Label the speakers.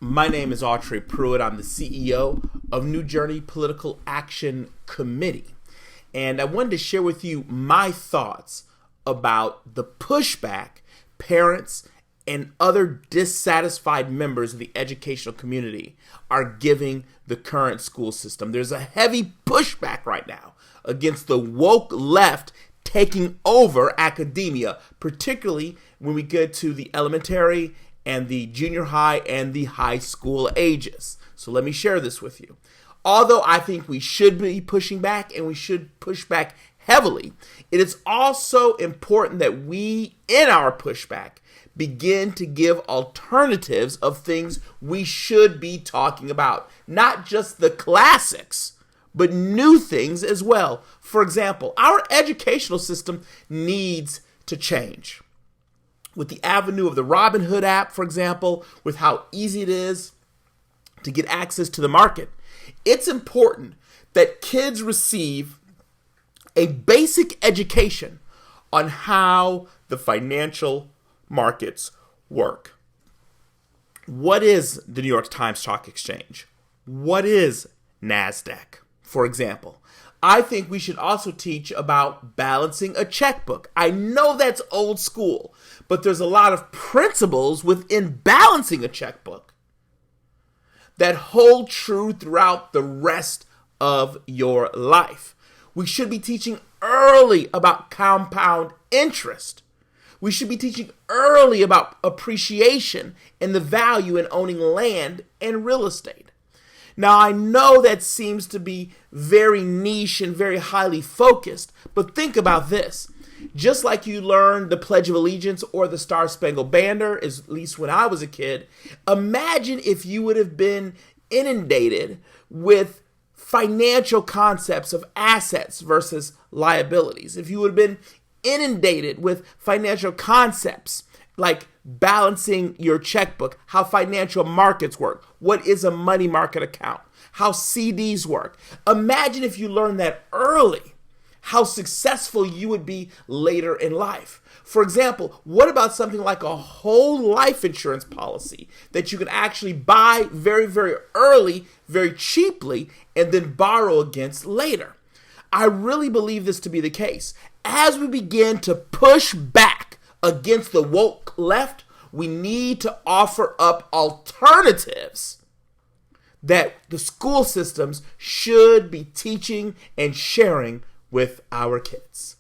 Speaker 1: My name is Autry Pruitt. I'm the CEO of New Journey Political Action Committee. And I wanted to share with you my thoughts about the pushback parents and other dissatisfied members of the educational community are giving the current school system. There's a heavy pushback right now against the woke left taking over academia, particularly when we get to the elementary and the junior high and the high school ages. So let me share this with you. Although I think we should be pushing back and we should push back heavily, it is also important that we, in our pushback, begin to give alternatives of things we should be talking about. Not just the classics, but new things as well. For example, our educational system needs to change. With the avenue of the Robinhood app, for example, with how easy it is to get access to the market, it's important that kids receive a basic education on how the financial markets work. What is the New York Times Stock Exchange? What is NASDAQ, for example? I think we should also teach about balancing a checkbook. I know that's old school, but there's a lot of principles within balancing a checkbook that hold true throughout the rest of your life. We should be teaching early about compound interest. We should be teaching early about appreciation and the value in owning land and real estate. Now, I know that seems to be very niche and very highly focused, but think about this. Just like you learned the Pledge of Allegiance or the Star-Spangled Banner, at least when I was a kid, imagine if you would have been inundated with financial concepts of assets versus liabilities. If you would have been inundated with financial concepts like balancing your checkbook, how financial markets work, what is a money market account, how CDs work. Imagine if you learned that early, how successful you would be later in life. For example, what about something like a whole life insurance policy that you can actually buy very, very early, very cheaply, and then borrow against later? I really believe this to be the case. As we begin to push back against the woke left, we need to offer up alternatives that the school systems should be teaching and sharing with our kids.